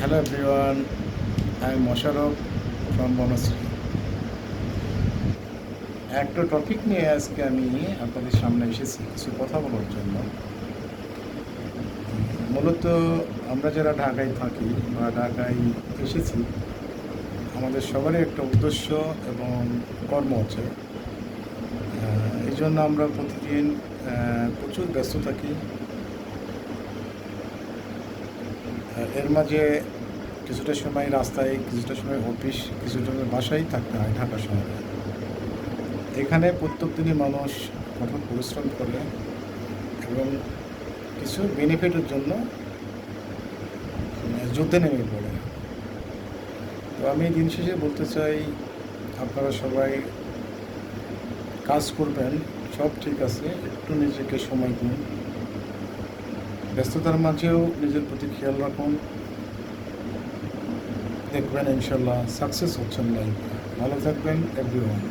Hello everyone, I am Mosharaf from Bonasri. একটা topic নিয়ে আজকে আমি আপনাদের সামনে এসেছি কিছু কথা বলার জন্য। মূলত আমরা যারা ঢাকায় থাকি বা ঢাকায় এসেছি, আমাদের সবারই একটা উদ্দেশ্য এবং কর্ম আছে। এই জন্য আমরা প্রতিদিন প্রচুর ব্যস্ত থাকি। এর মাঝে কিছুটা সময় রাস্তায়, কিছুটা সময় অফিস, কিছুটা সময় বাসায় থাকতে হয় ঢাকা শহরে। এখানে প্রত্যেক দিনই মানুষ কঠোর পরিশ্রম করে এবং কিছু বেনিফিটের জন্য যুদ্ধে নেমে পড়ে। তো আমি দিন শেষে বলতে চাই, আপনারা সবাই কাজ করবেন, সব ঠিক আছে, একটু নিজেকে সময় দিন, ব্যস্ততার মাঝেও নিজের প্রতি খেয়াল রাখুন, দেখবেন ইনশাল্লাহ সাকসেস হচ্ছেন লাইফে। ভালো থাকবেন এভরিওয়ান।